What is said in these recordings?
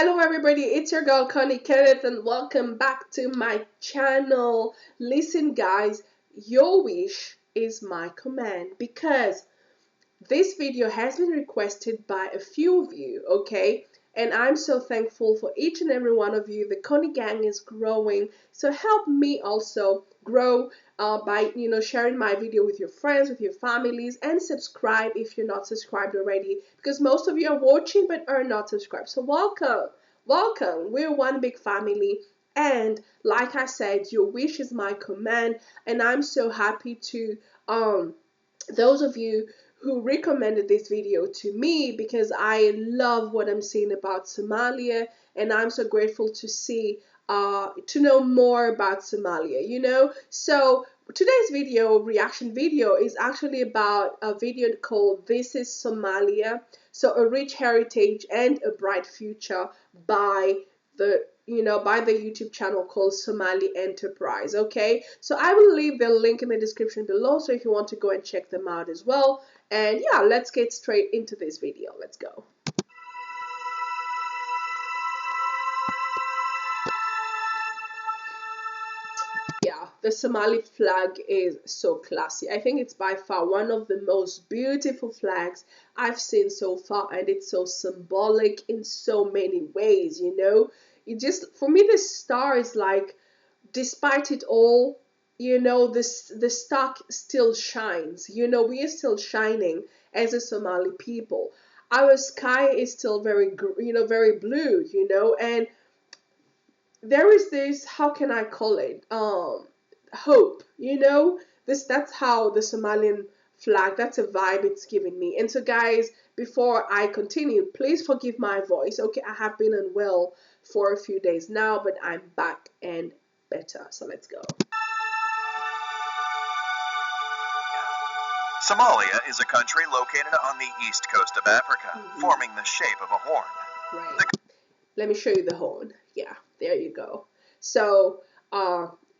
Hello everybody, it's your girl Connie Kenneth and welcome back to my channel. Listen guys, your wish is my command because this video has been requested by a few of you, okay? And I'm so thankful for each and every one of you. The Connie gang is growing, so help me also grow by sharing my video with your friends, with your families, and subscribe if you're not subscribed already, because most of you are watching but are not subscribed. So welcome. We're one big family, and like I said, your wish is my command, and I'm so happy to those of you who recommended this video to me, because I love what I'm seeing about Somalia, and I'm so grateful to see to know more about Somalia. So today's reaction video is actually about a video called This is Somalia, so a rich heritage and a bright future by the YouTube channel called Somali Enterprise. Okay, so I will leave the link in the description below, so if you want to go and check them out as well. And yeah, let's get straight into this video. Let's go. Yeah, the Somali flag is so classy. I think it's by far one of the most beautiful flags I've seen so far, and it's so symbolic in so many ways. For me, the star is like, despite it all, the star still shines. We are still shining as a Somali people. Our sky is still very very blue, and there is this, how can I call it, hope. That's how the Somalian flag, that's a vibe it's giving me. And so guys, before I continue, please forgive my voice. Okay, I have been unwell for a few days now, but I'm back and better. So let's go. Somalia is a country located on the east coast of Africa, forming the shape of a horn. Right. Let me show you the horn. Yeah, there you go. So,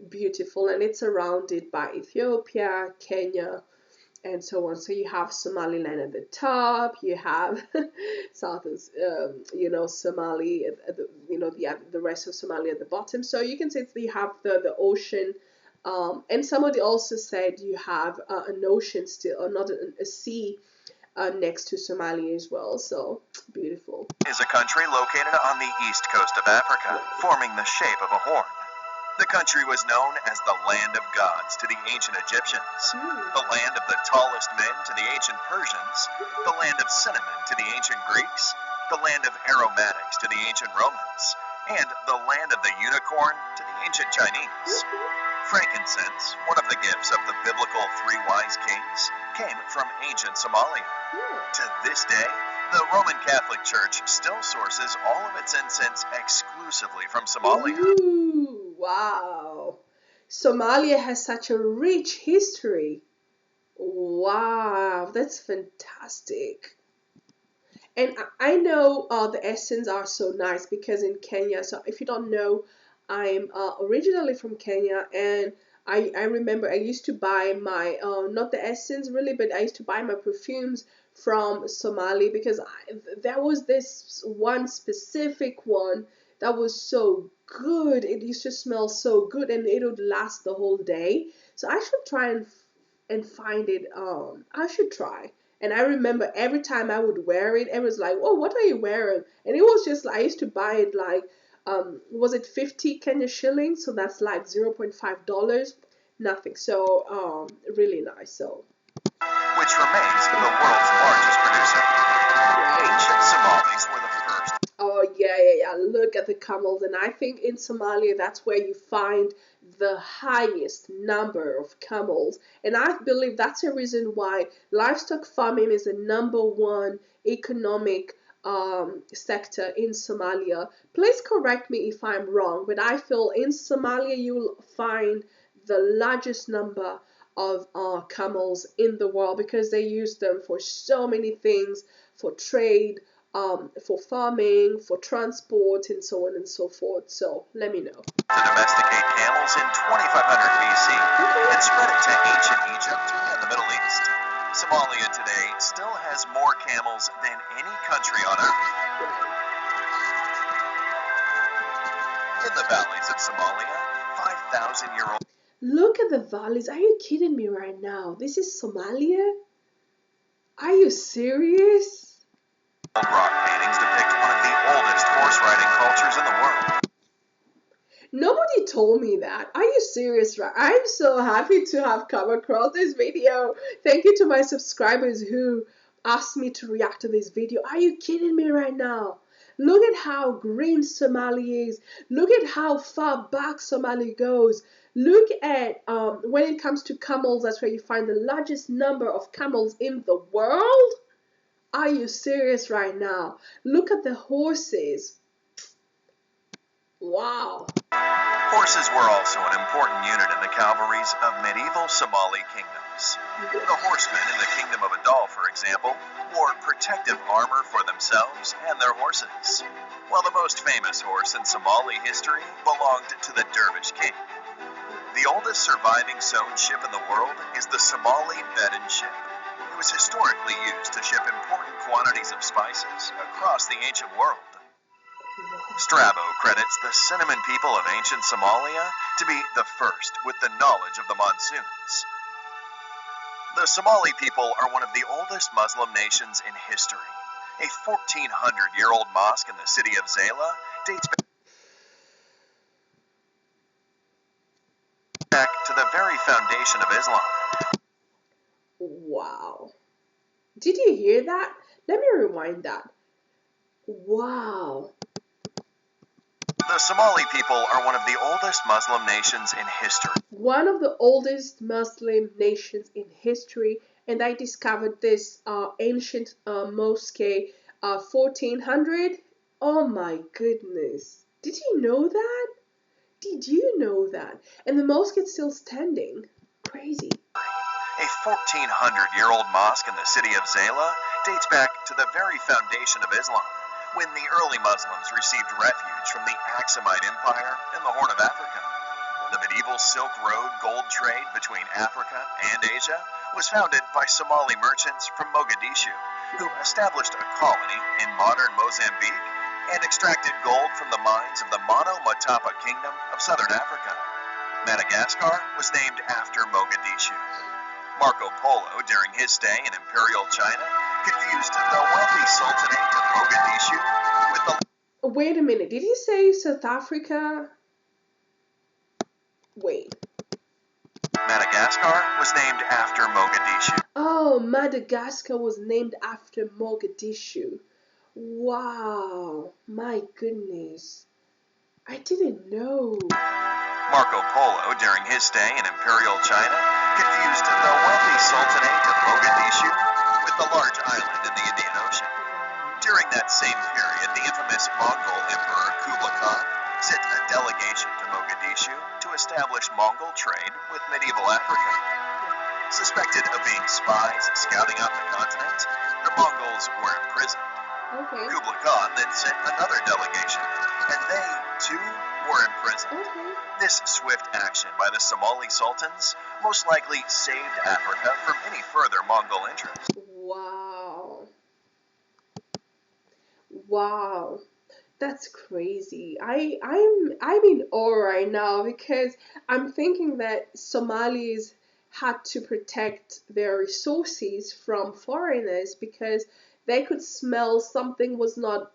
beautiful, and it's surrounded by Ethiopia, Kenya, and so on. So you have Somaliland at the top. You have southern, Somali, the rest of Somalia at the bottom. So you can see you have the ocean. And somebody also said you have an ocean still, or not a sea, next to Somalia as well. So beautiful. Is a country located on the east coast of Africa, forming the shape of a horn. The country was known as the land of gods to the ancient Egyptians, the land of the tallest men to the ancient Persians, the land of cinnamon to the ancient Greeks, the land of aromatics to the ancient Romans, and the land of the unicorn to the ancient Chinese. Frankincense, one of the gifts of the biblical three wise kings, came from ancient Somalia. To this day, the Roman Catholic Church still sources all of its incense exclusively from Somalia. Ooh, wow. Somalia has such a rich history. Wow, that's fantastic. And I know the essence are so nice, because in Kenya, so if you don't know, I'm originally from Kenya, and I remember I used to buy my, not the essence really, but I used to buy my perfumes from Somali, because there was this one specific one that was so good. It used to smell so good, and it would last the whole day. So I should try and find it. I should try. And I remember every time I would wear it, it was like, oh, what are you wearing? And it was just, I used to buy it like, was it 50 Kenya shillings? So that's like $0.5. Nothing. So, really nice. So, which remains the world's largest producer. Ancient Somalis were the first. Oh, yeah. Look at the camels. And I think in Somalia, that's where you find the highest number of camels. And I believe that's a reason why livestock farming is the #1 economic sector in Somalia. Please correct me if I'm wrong, but I feel in Somalia you'll find the largest number of camels in the world, because they use them for so many things, for trade, for farming, for transport, and so on and so forth. So let me know. To domesticate camels in 2500 BC and spread it to ancient Egypt and the Middle East. Somalia today still has more camels than any country on earth. In the valleys of Somalia, 5,000-year-old Look at the valleys. Are you kidding me right now? This is Somalia? Are you serious? rock paintings depict one of the oldest horse riding cultures in the world. Nobody told me that. Are you serious? Right? I'm so happy to have come across this video. Thank you to my subscribers who asked me to react to this video. Are you kidding me right now? Look at how green Somalia is. Look at how far back Somalia goes. Look at when it comes to camels, that's where you find the largest number of camels in the world. Are you serious right now? Look at the horses. Wow. Horses were also an important unit in the cavalries of medieval Somali kingdoms. The horsemen in the kingdom of Adal, for example, wore protective armor for themselves and their horses, while the most famous horse in Somali history belonged to the Dervish king. The oldest surviving sewn ship in the world is the Somali Bedouin ship. It was historically used to ship important quantities of spices across the ancient world. Strabo credits the cinnamon people of ancient Somalia to be the first with the knowledge of the monsoons. The Somali people are one of the oldest Muslim nations in history. A 1,400-year-old mosque in the city of Jalelo dates back to the very foundation of Islam. Wow. Did you hear that? Let me rewind that. Wow. The Somali people are one of the oldest Muslim nations in history. One of the oldest Muslim nations in history, and I discovered this ancient mosque 1400. Oh my goodness. Did you know that? Did you know that? And the mosque is still standing. Crazy. A 1,400-year-old mosque in the city of Jalelo dates back to the very foundation of Islam, when the early Muslims received refuge from the Aksumite Empire in the Horn of Africa. The medieval Silk Road gold trade between Africa and Asia was founded by Somali merchants from Mogadishu, who established a colony in modern Mozambique and extracted gold from the mines of the Mono-Motapa Kingdom of southern Africa. Madagascar was named after Mogadishu. Marco Polo, during his stay in Imperial China, confused the wealthy sultanate of Mogadishu with the... Wait a minute, did he say South Africa? Wait. Madagascar was named after Mogadishu. Oh, Madagascar was named after Mogadishu. Wow, my goodness. I didn't know. Marco Polo, during his stay in Imperial China, confused the wealthy sultanate of Mogadishu with the large island in the Indian Ocean. During that same period, the infamous Mongol Emperor Kublai Khan sent a delegation to Mogadishu to establish Mongol trade with medieval Africa. Suspected of being spies scouting out the continent, the Mongols were imprisoned. Okay. Kublai Khan then sent another delegation, and they, too, were imprisoned. Okay. This swift action by the Somali sultans most likely saved Africa from any further Mongol interest. Wow. Wow. That's crazy. I'm in awe right now because I'm thinking that Somalis had to protect their resources from foreigners because they could smell something was not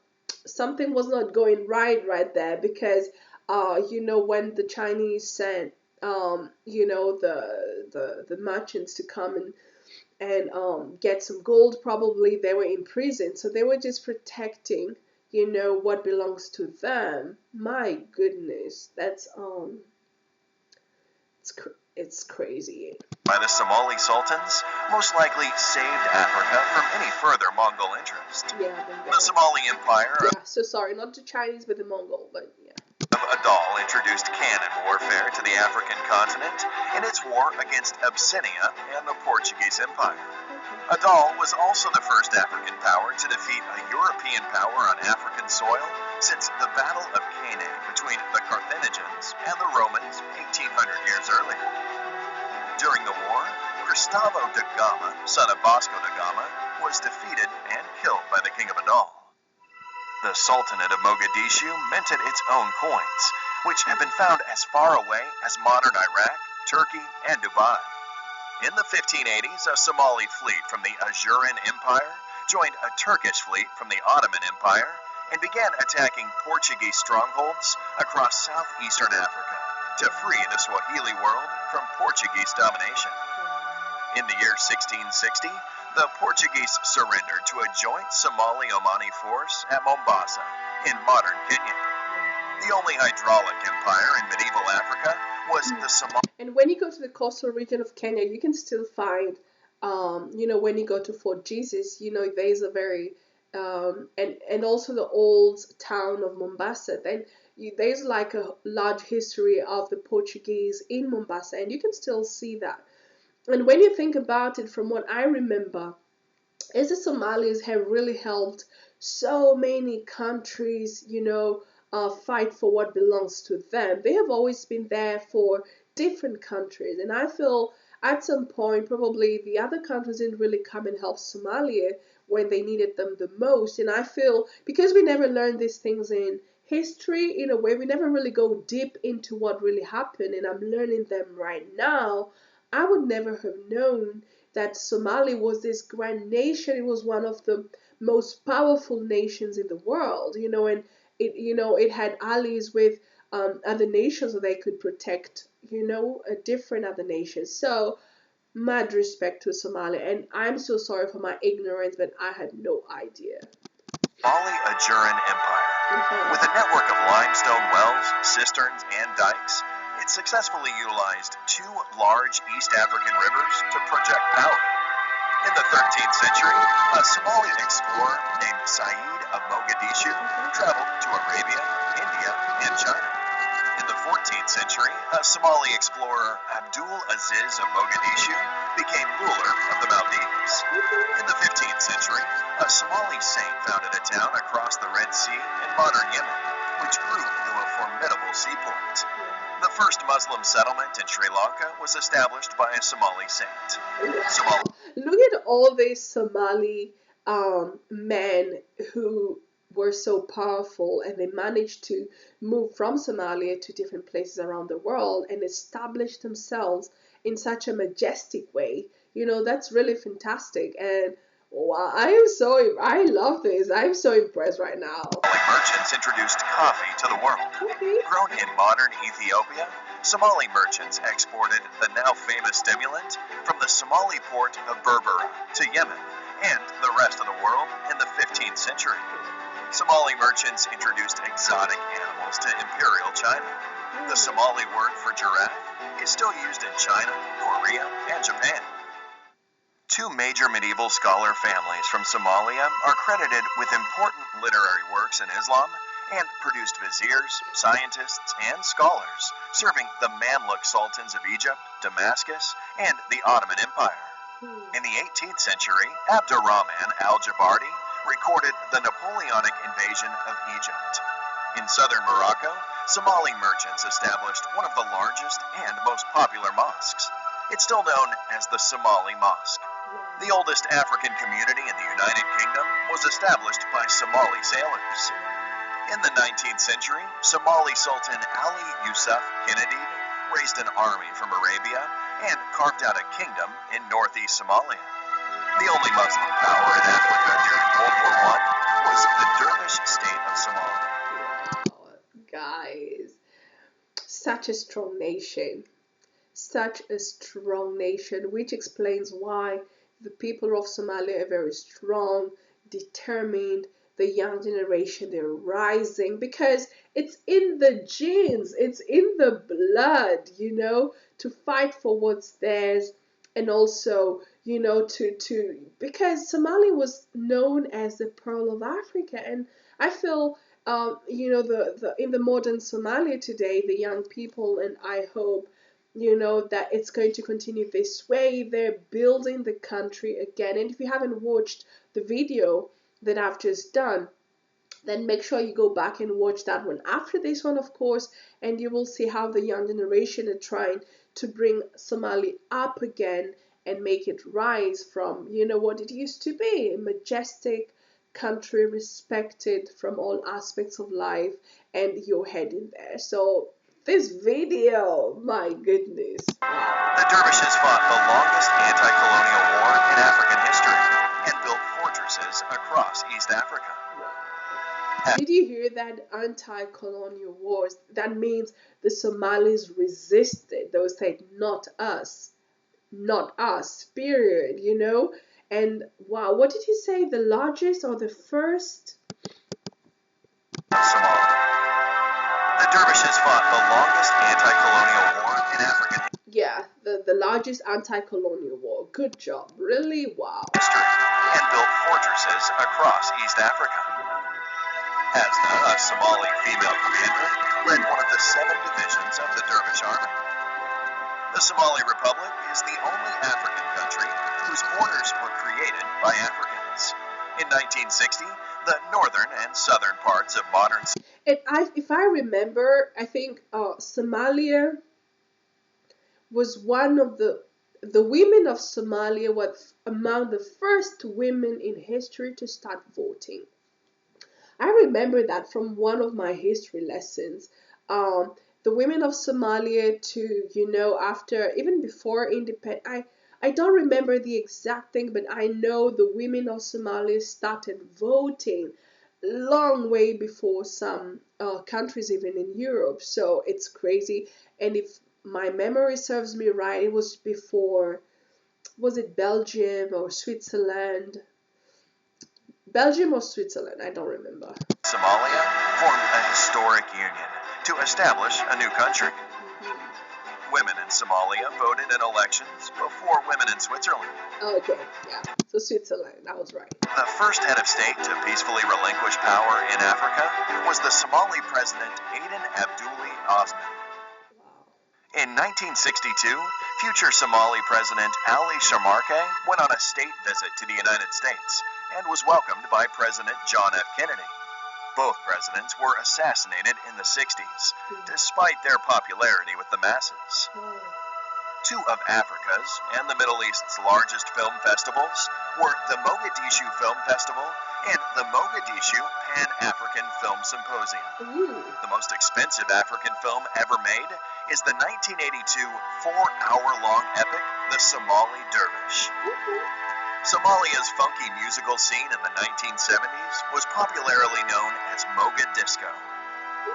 going right there because when the Chinese sent the merchants to come and get some gold, probably they were in prison, so they were just protecting what belongs to them. My goodness, that's it's crazy. By the Somali sultans most likely saved Africa from any further Mongol interest. Yeah, The Somali Empire so sorry, not the Chinese but the Mongol, but yeah. of Adal introduced cannon warfare to the African continent in its war against Abyssinia and the Portuguese Empire. Adal was also the first African power to defeat a European power on African soil since the Battle of Cannae between the Carthaginians and the Romans 1,800 years earlier. During the war, Gustavo da Gama, son of Vasco da Gama, was defeated and killed by the king of Adal. The Sultanate of Mogadishu minted its own coins, which have been found as far away as modern Iraq, Turkey, and Dubai. In the 1580s, a Somali fleet from the Ajuran Empire joined a Turkish fleet from the Ottoman Empire and began attacking Portuguese strongholds across southeastern Africa to free the Swahili world from Portuguese domination. In the year 1660, the Portuguese surrendered to a joint Somali-Omani force at Mombasa in modern Kenya. The only hydraulic empire in medieval Africa was the Somali. And when you go to the coastal region of Kenya, you can still find, when you go to Fort Jesus, there's a very, and also the old town of Mombasa. Then there's like a large history of the Portuguese in Mombasa, and you can still see that. And when you think about it, from what I remember, is the Somalis have really helped so many countries, fight for what belongs to them. They have always been there for different countries, and I feel at some point probably the other countries didn't really come and help Somalia when they needed them the most. And I feel because we never learn these things in history, in a way, we never really go deep into what really happened, and I'm learning them right now. I would never have known that Somalia was this grand nation. It was one of the most powerful nations in the world, and it had allies with other nations so they could protect, different other nations. So, mad respect to Somalia, and I'm so sorry for my ignorance, but I had no idea. Somali Ajuran Empire. With a network of limestone wells, cisterns, and dikes, it successfully utilized two large East African rivers to project power. In the 13th century, a Somali explorer named Said of Mogadishu traveled to Arabia, India, and China. In the 14th century, a Somali explorer, Abdul Aziz of Mogadishu, became ruler of the Maldives. In the 15th century, a Somali saint founded a town across the Red Sea in modern Yemen, which grew into a formidable seaport. The first Muslim settlement in Sri Lanka was established by a Somali saint. Look at all these Somali men who were so powerful, and they managed to move from Somalia to different places around the world and establish themselves in such a majestic way. That's really fantastic. And wow, I love this. I'm so impressed right now. Somali merchants introduced coffee to the world. Okay. Grown in modern Ethiopia, Somali merchants exported the now famous stimulant from the Somali port of Berbera to Yemen and the rest of the world in the 15th century. Somali merchants introduced exotic animals to Imperial China. The Somali word for giraffe is still used in China, Korea, and Japan. Two major medieval scholar families from Somalia are credited with important literary works in Islam and produced viziers, scientists, and scholars, serving the Mamluk sultans of Egypt, Damascus, and the Ottoman Empire. In the 18th century, Abdurrahman al-Jabardi recorded the Napoleonic invasion of Egypt. In southern Morocco, Somali merchants established one of the largest and most popular mosques. It's still known as the Somali Mosque. The oldest African community in the United Kingdom was established by Somali sailors. In the 19th century, Somali Sultan Ali Yusuf Kennedy raised an army from Arabia and carved out a kingdom in northeast Somalia. The only Muslim power in Africa during World War I was the Dervish state of Somalia. Wow, guys, such a strong nation. Such a strong nation, which explains why the people of Somalia are very strong, determined. The young generation, they're rising because it's in the genes, it's in the blood, to fight for what's theirs, and also, because Somalia was known as the Pearl of Africa, and I feel, in the modern Somalia today, the young people, and I hope, that it's going to continue this way. They're building the country again. And if you haven't watched the video that I've just done, then make sure you go back and watch that one after this one, of course, and you will see how the young generation are trying to bring Somali up again and make it rise from, what it used to be, a majestic country, respected from all aspects of life, and you're heading there. So This video, my goodness. The dervishes fought the longest anti-colonial war in African history and built fortresses across East Africa. Did you hear that? Anti-colonial wars? That means the Somalis resisted. They would say, not us, period, you know? And wow, what did he say? The largest or the first? Somalia. The dervishes fought the longest anti-colonial war in African Yeah, the largest anti-colonial war. Good job. Really? Wow. history and built fortresses across East Africa. Hasna, a Somali female commander, led one of the 7 divisions of the Dervish army. The Somali Republic is the only African country whose borders were created by Africans. In 1960, the northern and southern parts of modern If I remember, I think Somalia was one of the women of Somalia was among the first women in history to start voting. I remember that from one of my history lessons. The women of Somalia after, even before independence, I don't remember the exact thing, but I know the women of Somalia started voting long way before some countries even in Europe. So it's crazy. And if my memory serves me right, it was before, was it Belgium or Switzerland? Belgium or Switzerland, I don't remember. Somalia formed a historic union to establish a new country. Women in Somalia voted in elections before women in Switzerland. Okay, yeah. So Switzerland, I was right. The first head of state to peacefully relinquish power in Africa was the Somali president Aden Abdulli Osman. In 1962, future Somali President Ali Shamarke went on a state visit to the United States and was welcomed by President John F. Kennedy. Both presidents were assassinated in the 60s, despite their popularity with the masses. 2 of Africa's and the Middle East's largest film festivals were the Mogadishu Film Festival and the Mogadishu Pan-African Film Symposium. The most expensive African film ever made is the 1982 4-hour-long epic, The Somali Dervish. Somalia's funky musical scene in the 1970s was popularly known as Mogadishu.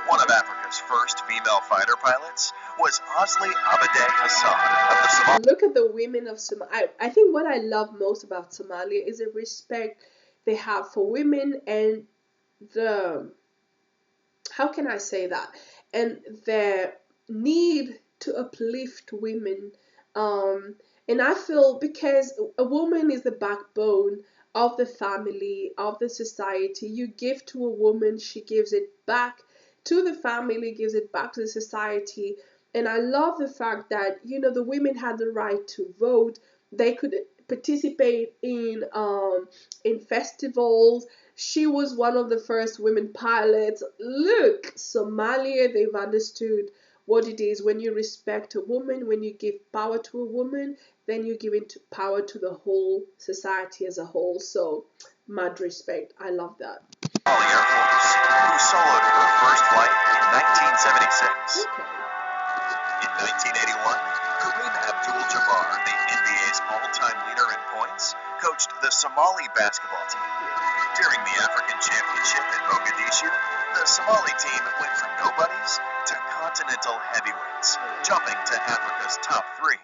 One of Africa's first female fighter pilots was Asli Abede Hassan of the Somali. Look at the women of Somalia. I think what I love most about Somalia is the respect they have for women and how can I say that? And their need to uplift women. And I feel because a woman is the backbone of the family, of the society. You give to a woman, she gives it back to the family, gives it back to the society. And I love the fact that, the women had the right to vote. They could participate in festivals. She was one of the first women pilots. Look, Somalia, they've understood what it is when you respect a woman, when you give power to a woman, then you give power to the whole society as a whole. So, mad respect. I love that. Somali Air Force, who soloed her first flight in 1976. In 1981, Kareem Abdul-Jabbar, the NBA's all-time leader in points, coached the Somali basketball team. During the African Championship in Mogadishu, the Somali team went from nobodies to continental heavyweights, jumping to Africa's top 3.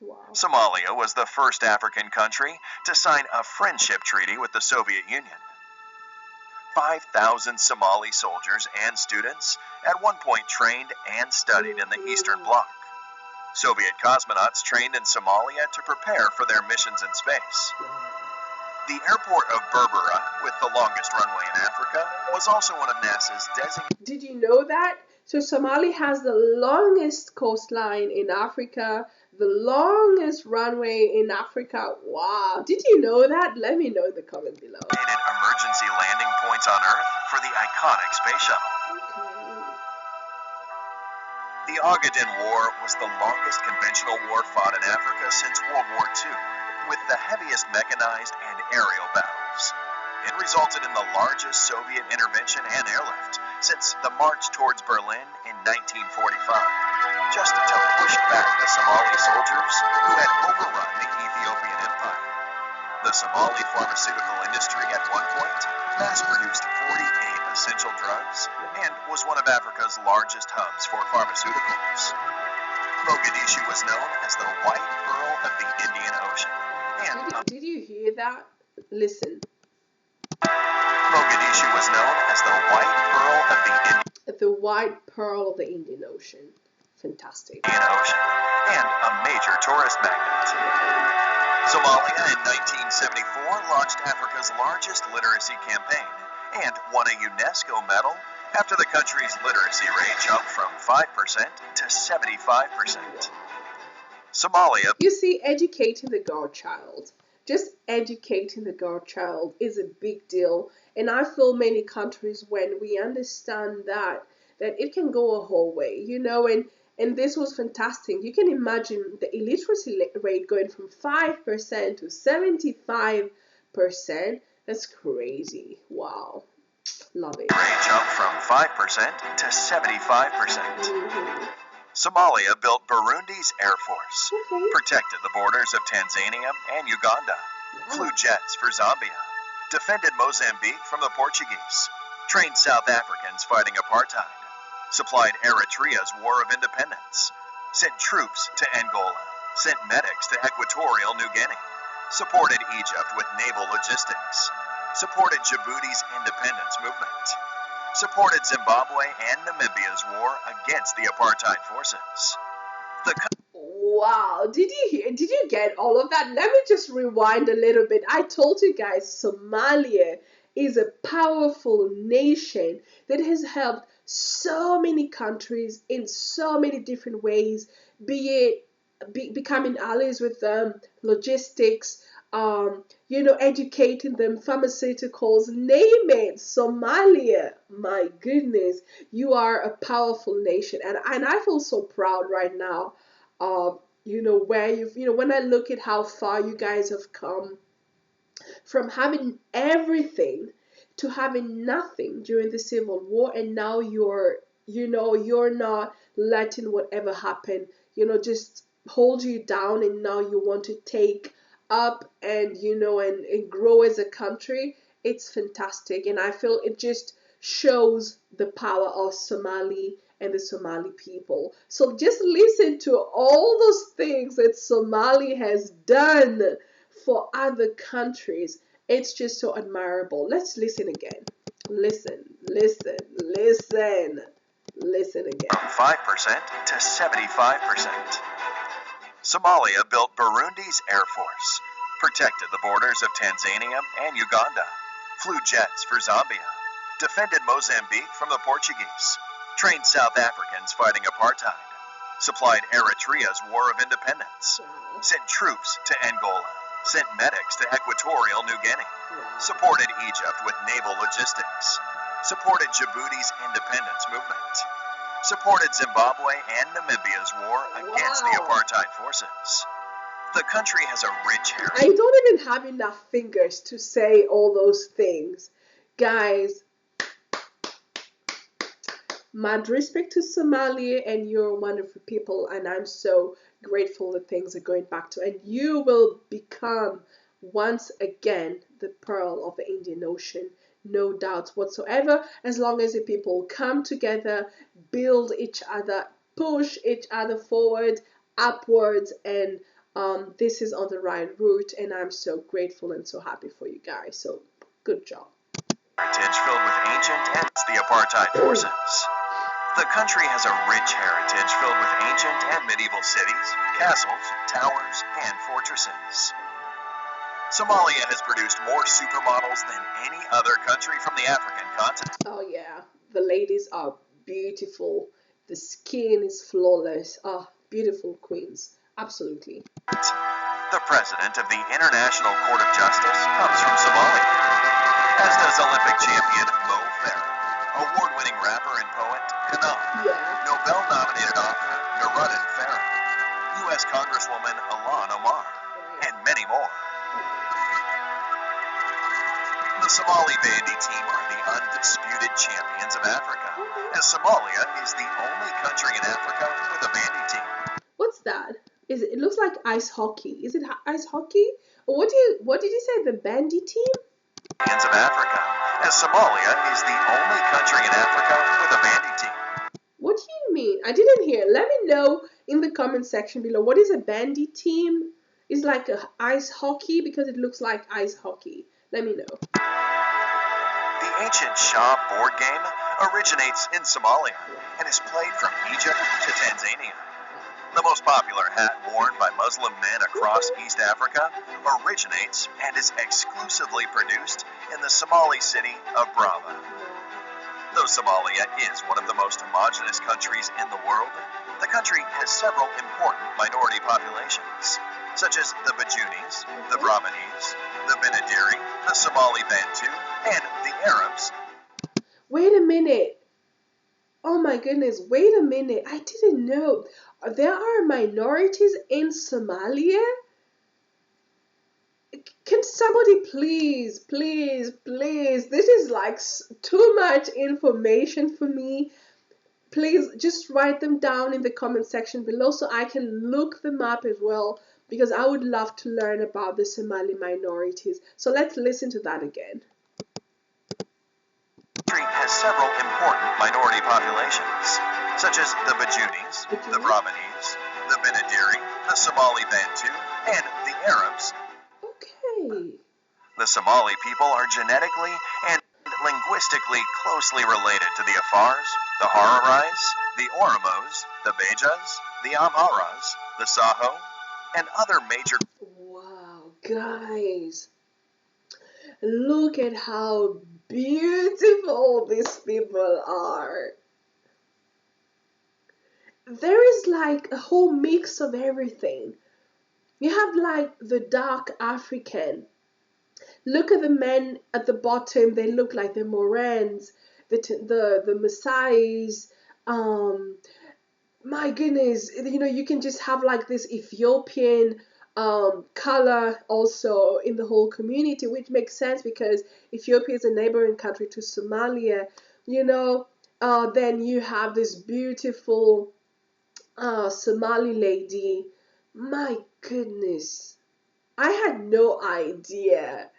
Wow. Somalia was the first African country to sign a friendship treaty with the Soviet Union. 5,000 Somali soldiers and students at one point trained and studied in the Eastern Bloc. Soviet cosmonauts trained in Somalia to prepare for their missions in space. The airport of Berbera, with the longest runway in Africa, was also one of NASA's designated. Did you know that? So Somalia has the longest coastline in Africa, the longest runway in Africa. Wow. Did you know that? Let me know in the comment below. Emergency landing points on Earth for the iconic space shuttle. The Ogaden War was the longest conventional war fought in Africa since World War II, with the heaviest mechanized and aerial battles. It resulted in the largest Soviet intervention and airlift since the march towards Berlin in 1945, just to push back the Somali soldiers who had overrun the Ethiopian Empire. The Somali pharmaceutical industry at one point mass-produced 48 essential drugs and was one of Africa's largest hubs for pharmaceuticals. Mogadishu was known as the White Pearl of the Indian Ocean. And did you hear that? Listen. Mogadishu was known as the White Pearl of the White Pearl of the Indian Ocean. Fantastic. Indian Ocean, and a major tourist magnet. Somalia in 1974 launched Africa's largest literacy campaign and won a UNESCO medal after the country's literacy rate jumped from 5% to 75%. Somalia. You see, educating the girl child, just educating the girl child is a big deal. And I feel many countries, when we understand that it can go a whole way, you know, and this was fantastic. You can imagine the illiteracy rate going from 5% to 75%. That's crazy. Wow. Love it. Rate jumped from 5% to 75%. Somalia built Burundi's Air Force, protected the borders of Tanzania and Uganda, flew jets for Zambia, defended Mozambique from the Portuguese, trained South Africans fighting apartheid, supplied Eritrea's War of Independence, sent troops to Angola, sent medics to Equatorial New Guinea, supported Egypt with naval logistics, supported Djibouti's independence movement, supported Zimbabwe and Namibia's war against the apartheid forces. Wow, did you get all of that? Let me just rewind a little bit. I told you guys Somalia is a powerful nation that has helped so many countries in so many different ways, be it becoming allies with them, logistics, educating them, pharmaceuticals, name it. Somalia, my goodness, you are a powerful nation, and I feel so proud right now of where when I look at how far you guys have come from having everything to having nothing during the Civil War, and now you're not letting whatever happen just hold you down, and now you want to take up and and grow as a country. It's fantastic, and I feel it just shows the power of Somali and the Somali people. So just listen to all those things that Somali has done for other countries. It's just so admirable. Let's listen again. Listen again. 5% to 75%. Somalia built Burundi's Air Force, protected the borders of Tanzania and Uganda, flew jets for Zambia, defended Mozambique from the Portuguese, trained South Africans fighting apartheid, supplied Eritrea's War of Independence, sent troops to Angola, sent medics to Equatorial New Guinea, supported Egypt with naval logistics, supported Djibouti's independence movement, supported Zimbabwe and Namibia's war against the apartheid forces. The country has a rich heritage. I don't even have enough fingers to say all those things. Guys, mad respect to Somalia, and you're wonderful people, and I'm so grateful that things are going back to, and you will become once again the pearl of the Indian Ocean. No doubts whatsoever, as long as the people come together, build each other, push each other forward, upwards, and this is on the right route, and I'm so grateful and so happy for you guys. So, good job. Heritage filled with ancient and the apartheid forces. The country has a rich heritage filled with ancient and medieval cities, castles, towers, and fortresses. Somalia has produced more supermodels than any other country from the African continent. Oh yeah, the ladies are beautiful. The skin is flawless. Oh, beautiful queens. Absolutely. The president of the International Court of Justice comes from Somalia, as does Olympic champion Mo Farah, award-winning rapper and poet Kanal, Nobel-nominated author Nuruddin Farah, U.S. Congresswoman Ilhan Omar, and many more. The Somali bandy team are the undisputed champions of Africa, as Somalia is the only country in Africa with a bandy team. What's that? It looks like ice hockey. Is it ice hockey? Or what did you say? The bandy team? Of Africa, as Somalia is the only country in Africa with a bandy team. What do you mean? I didn't hear. Let me know in the comment section below. What is a bandy team? Is like a ice hockey, because it looks like ice hockey. Let me know. The ancient Shah board game originates in Somalia and is played from Egypt to Tanzania. The most popular hat worn by Muslim men across East Africa originates and is exclusively produced in the Somali city of Brava. Though Somalia is one of the most homogeneous countries in the world, the country has several important minority populations, such as the Bajunis, the Brahmanis, the Benadiri, the Somali Bantu, and the Arabs. Wait a minute. Oh my goodness, wait a minute. I didn't know. There are minorities in Somalia? Can somebody please, please, please, this is like too much information for me. Please just write them down in the comment section below so I can look them up as well, because I would love to learn about the Somali minorities. So let's listen to that again. Has several important minority populations, such as the Bajunis, the Brahmanis, the Benadiri, the Somali Bantu, and the Arabs. Okay. The Somali people are genetically and linguistically closely related to the Afars, the Hararais, the Oromos, the Bejas, the Amharas, the Saho, and other major... Wow, guys. Look at how beautiful these people are. There is like a whole mix of everything. You have like the dark African. Look at the men at the bottom. They look like the Morans, the Maasais. My goodness, you know, you can just have like this Ethiopian color also in the whole community, which makes sense because Ethiopia is a neighboring country to Somalia, you know. Then you have this beautiful Somali lady. My goodness, I had no idea,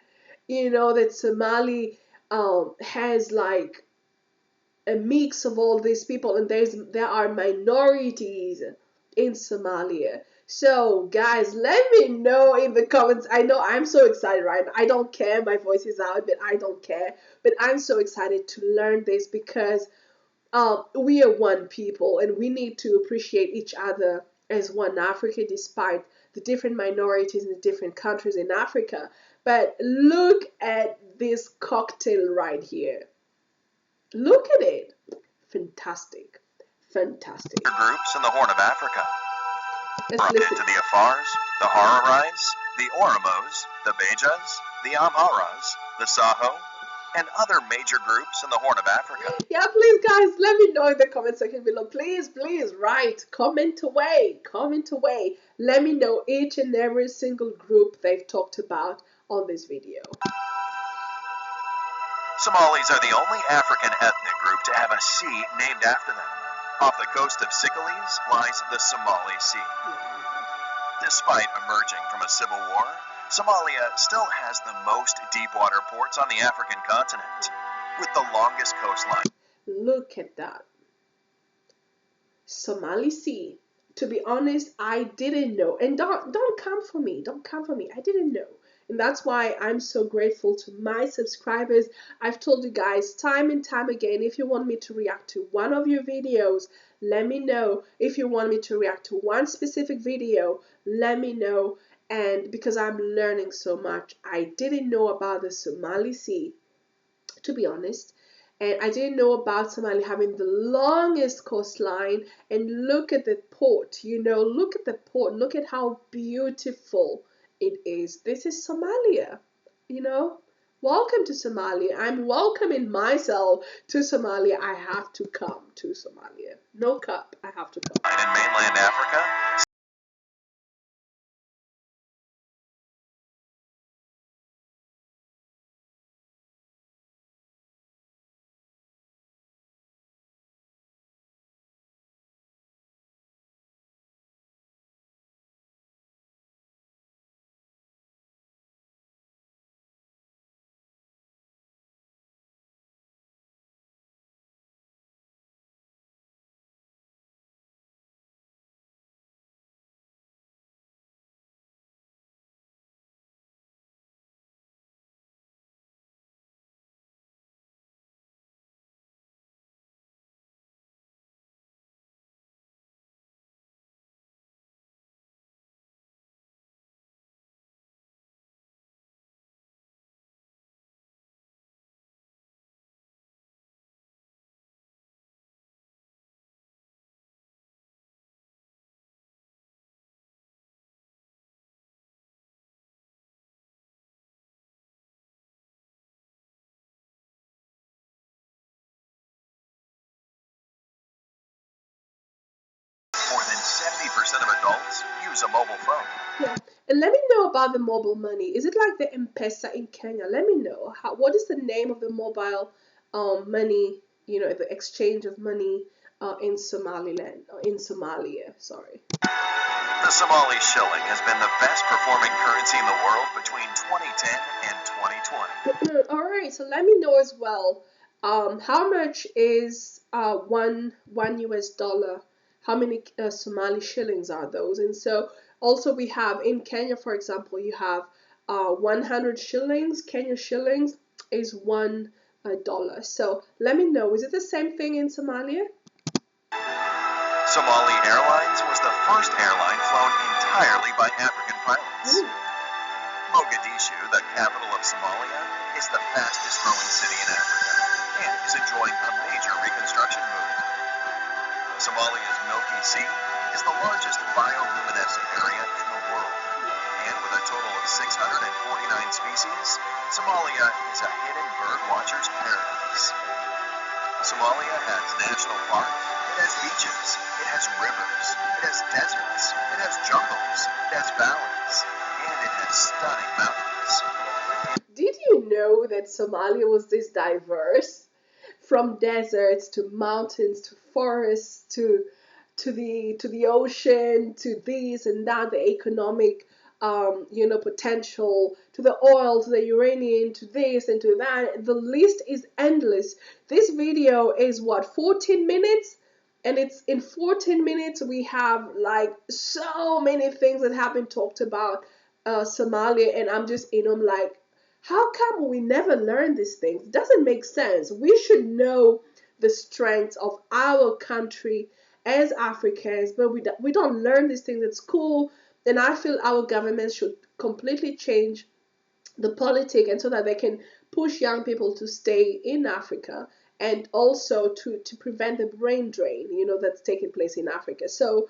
you know, that Somali has like a mix of all these people, and there are minorities in Somalia. So guys, let me know in the comments. I know I'm so excited right now. I don't care, my voice is out, but I don't care. But I'm so excited to learn this because we are one people and we need to appreciate each other as one Africa, despite the different minorities in the different countries in Africa. But look at this cocktail right here. Look at it. Fantastic. Fantastic. Groups in the Horn of Africa. Let's listen. To the Afars, the Hararais, the Oromos, the Bejas, the Amharas, the Saho, and other major groups in the Horn of Africa. Yeah, please guys, let me know in the comment section below. Please, please write, comment away, comment away. Let me know each and every single group they've talked about on this video. Somalis are the only African ethnic group to have a sea named after them. Off the coast of Sicily lies the Somali Sea. Despite emerging from a civil war, Somalia still has the most deep-water ports on the African continent, with the longest coastline. Look at that. Somali Sea. To be honest, I didn't know. And don't come for me. Don't come for me. I didn't know. And that's why I'm so grateful to my subscribers. I've told you guys time and time again, if you want me to react to one of your videos, let me know. If you want me to react to one specific video, let me know. And because I'm learning so much, I didn't know about the Somali Sea, to be honest. And I didn't know about Somalia having the longest coastline. And look at the port, you know, look at the port. Look at how beautiful it is. This is Somalia, you know. Welcome to Somalia. I'm welcoming myself to Somalia. I have to come to Somalia. No cup, I have to come. In mainland Africa, of adults use a mobile phone. Yeah, and let me know about the mobile money. Is it like the M-Pesa in Kenya? Let me know. What is the name of the mobile money, the exchange of money in Somaliland, in Somalia, sorry. The Somali shilling has been the best performing currency in the world between 2010 and 2020. All right, so let me know as well. How much is one US dollar? How many Somali shillings are those? And so also we have in Kenya, for example, you have 100 shillings. Kenya shillings is $1. So let me know, is it the same thing in Somalia? Somali Airlines was the first airline flown entirely by African pilots. Ooh. Mogadishu, the capital of Somalia, is the fastest growing city in Africa and is enjoying a major reconstruction movement. Somalia's Milky Sea is the largest bioluminescent area in the world, and with a total of 649 species, Somalia is a hidden bird watcher's paradise. Somalia has national parks, it has beaches, it has rivers, it has deserts, it has jungles, it has valleys, and it has stunning mountains. Did you know that Somalia was this diverse? From deserts to mountains to forests to the ocean to this and that, the economic potential, to the oil, to the uranium, to this and to that. The list is endless. This video is what, 14 minutes? And it's in 14 minutes we have like so many things that have been talked about Somalia, and I'm just I'm like, how come we never learn these things? It doesn't make sense. We should know the strengths of our country as Africans, but we don't learn these things at school. And I feel our government should completely change the politic, and so that they can push young people to stay in Africa, and also to prevent the brain drain, that's taking place in Africa. So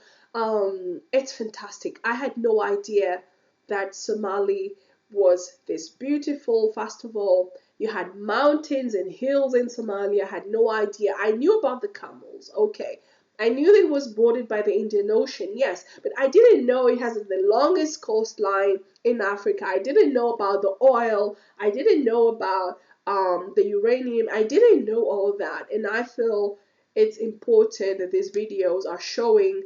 it's fantastic. I had no idea that Somali was this beautiful. First of all, you had mountains and hills in Somalia. I had no idea. I knew about the camels. Okay. I knew that it was bordered by the Indian Ocean, yes, but I didn't know it has the longest coastline in Africa. I didn't know about the oil. I didn't know about the uranium. I didn't know all that, and I feel it's important that these videos are showing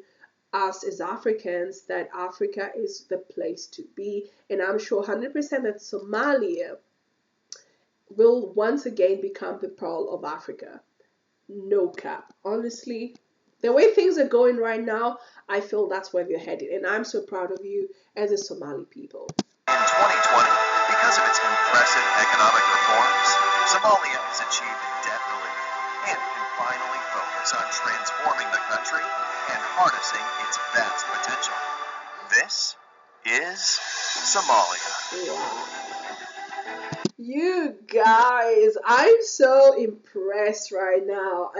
us as Africans that Africa is the place to be, and I'm sure 100% that Somalia will once again become the pearl of Africa. No cap. Honestly, the way things are going right now, I feel that's where they're headed, and I'm so proud of you as a Somali people. In 2020, because of its impressive economic reforms, Somalia has achieved debt relief and can finally focus on transforming the country and harnessing its vast potential. This is Somalia. Wow. You guys, I'm so impressed right now.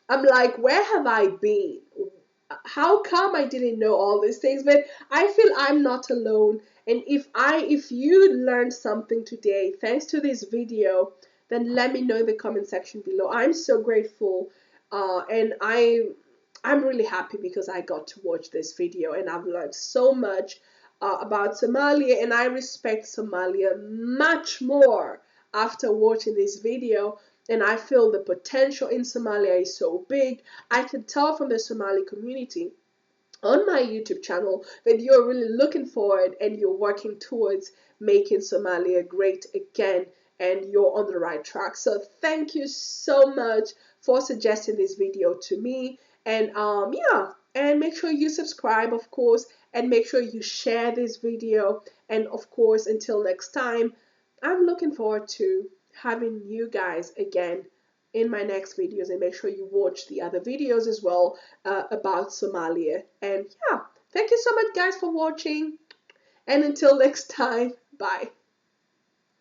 I'm like, where have I been? How come I didn't know all these things? But I feel I'm not alone. And if you learned something today thanks to this video, then let me know in the comment section below. I'm so grateful, and I'm really happy because I got to watch this video, and I've learned so much about Somalia, and I respect Somalia much more after watching this video. And I feel the potential in Somalia is so big. I can tell from the Somali community on my YouTube channel that you're really looking forward and you're working towards making Somalia great again, and you're on the right track. So thank you so much for suggesting this video to me. And yeah, and make sure you subscribe, of course, and make sure you share this video. And of course, until next time, I'm looking forward to having you guys again in my next videos, and make sure you watch the other videos as well about Somalia. And yeah, thank you so much guys for watching, and until next time, bye.